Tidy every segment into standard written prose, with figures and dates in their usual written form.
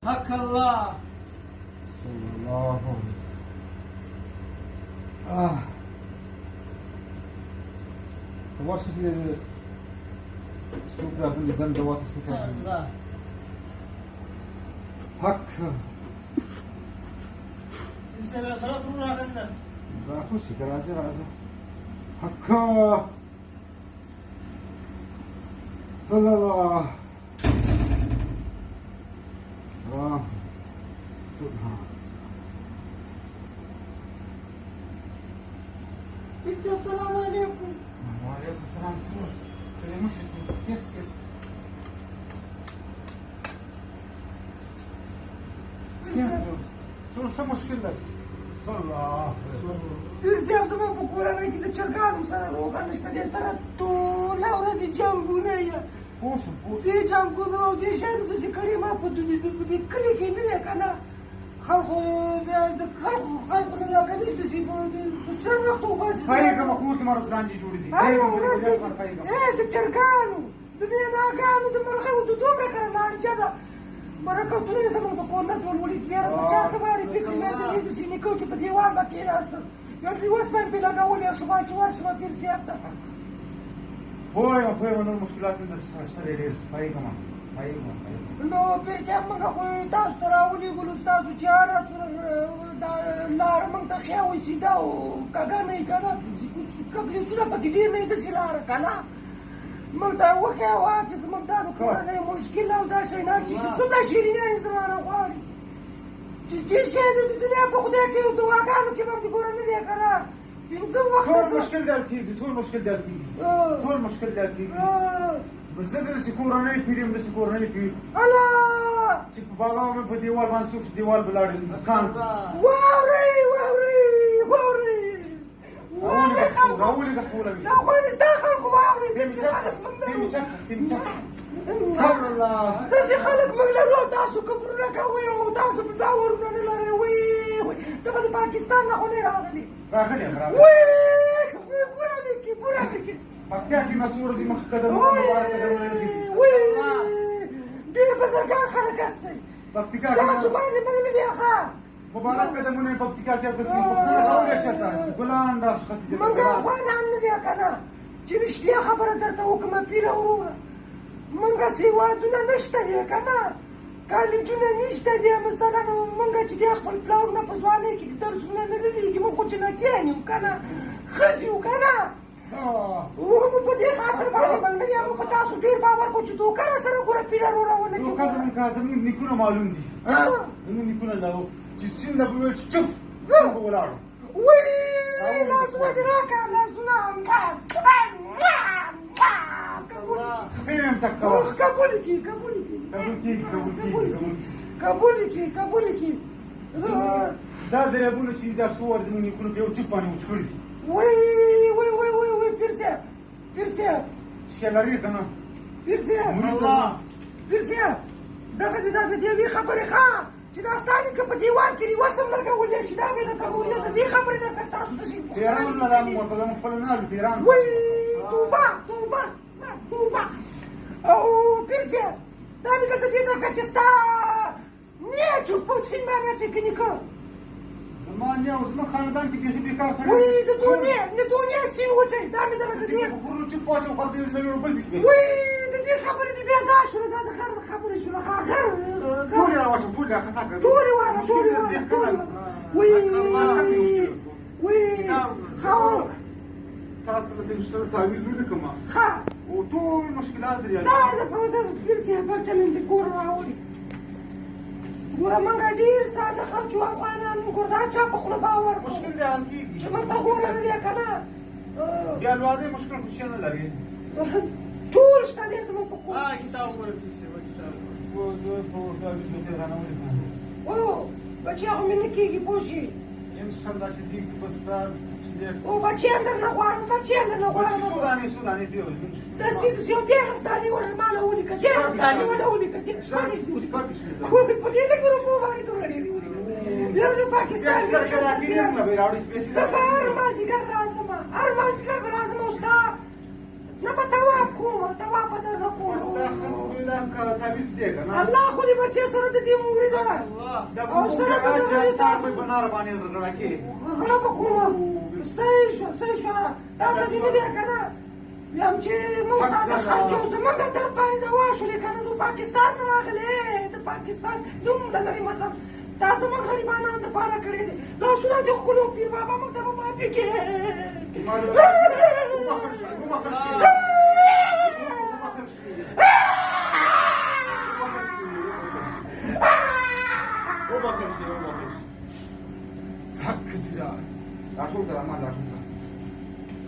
حق الله. صلى الله عليه وش سوق اللي دم دوات السوق الله. حق لسه خلاص روح عندنا. باخش كراسي راسه حق صلى الله سبحان السلام عليكم. وعليكم السلام. سلام كيف شو مشكلتك؟ صلى الله Birisi zaman fukurana gidip çırgarım sana rogan işte diye sana tuğla orası cambuna ya. بوش Diye cambuna diye şey de si kalima putu bir klik indire kana. Halko ne lakamış da si bu sen vakti basi. فايقة مكورتي مرة سرانجي جوري دي ايه تشرقانو دنيا ناقانو دمرخي ودودوم لك انا جدا مركب توني زمان بكورنا دول ولي بيرا تشات ماري بيكي ما تريد سيني كوتش بديوان باكينا اصلا يقول واسمع بلا قولي يا شباب جوار شباب بير سيابتا فوي ما نور مشكلات من اشتري ليرس فايقة ما لو بير سياب من قوي تاس تراولي يقولوا استاذ جارة لار من تخياوي سيداو كاغانا يكانا قبل يجونا بكدير نيدسي لار كانا ممتا وخيا واجز ممتا كورنا مشكلة ودا شي نارجي سودا شيرين زمان غواري تجي شي الدنيا بخداك ودواغانو كيما تقولنا دي كرا تنزو وقت طول مشكل دالتي طول مشكل دالتي بالذات سيكورنا يبيرم بسيكورنا يبير الله سيك بابا من بديوال منسوف ديوال بلاد كان واوري راولي قفولة لا وين استاخر واوري تمشك صبر الله بس خلق مغلو تاسو كبرنا قوي وتاسو بداورنا نلاروي تبغى باكستان نخوني راغلي راغلي براميكي بكتاكي مسورة دي مخكدة مباركة دير بزرقان خلق استي بكتاكي تاسو ماني مغلي يا خا مباركة دموني بكتاكي قسم بكتاكي شتا بلان راش خطي من قال وانا عني يا كنا جرشتي خبر درته وكما بيرا ورورا منگا سیوادونه نشته دی کنه کالجونه نشته دی مثلا منگا چې دی خپل پلانونه په ځوانۍ کې درسونه نه لري موږ خو جنکیان یو کنه ښځې یو کنه موږ په دې خاطر باندې باندې موږ په تاسو ډېر باور کوو چې دوکه راسره ګوره پیره روونه کوي دوکه زموږ نیکونه معلوم دي زموږ نیکونه لاو چې سینده به ویل چې چف څنګه ولاړو وی لاسونه دې راکړه لاسونه فين مسكوا كابوليكي دا دربونه چې دا صور زموږ نیکونه به یو چف باندې وچکړي وي بيرسيا شلاري کنه بيرسيا دغه دې خبرې ښه چې دا ستاني که په دیوان کې وسم لګولې شي دا مې د قبولیت دې خبرې نه تاسو د شي پیران نه دا مو په خپل نه پیران وي توبه او بيرسيا دا مې د دې د کچستا نه چې په څین باندې چې کنيکو زمانه او زما خاندان کې به بیکار سره وي د دنیا سین وځي دا مې درته دې ګورو چې پاتې خو دې نه ورو بل ځای وي د دې خبرې دې بیا دا شو دا خبرې شو غیر ټول راوځه ټول راکته ټول وي خاو تاسو ته مشترک تعویض وکړم ها او ټول مشکلات دي دا په بيرسيا بچا من دې کور راوړي ګوره مونږ ډېر ساده خلک یو افغانان موږ دا چا په خوله باور کوو مشکل دی حل کېږي چې موږ ته ګوره نه دی که نه بیا لوازم مشکل خو شی نه لري ټول شته دی زموږ په کور کتاب وګوره پیسې کتاب او بچیا خو مې نه کېږي پوه شي ان شاء الله چې دې بس او بچیان درنه غواړم سوداني دی داسې داسې یو 13 دانې ولا ماله ولیکه 13 دانې ولا ولیکه 13 دې ولیکه په دې لږ روپو باندې ته وړې یو د پاکستان سبا هر مازدیګر راځم اوستا نبا تواب کومه تواب به درنه کوم استخدم بودم که طبیب دیگه نه الله خو دې بچې سره د دې مورې ده دا او سره د کوم دې چې تاسو په بنار باندې رړکې غړه به کومه صحیح شو دا د دې نه دی که نه یم چې موږ ستا د خلک یو زمونږ د درد باندې دوا شولې که نه د پاکستان نه راغلې د پاکستان دومره لرې مذهب دا زمونږ غریبانو دپاره کړی دی لاسونه دې ښکلو پیر بابا موږ ته به معافي کړې راټول کړه ما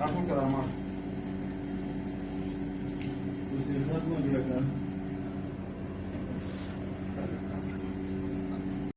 راټول کړه ما اوس یې خدمت وکړه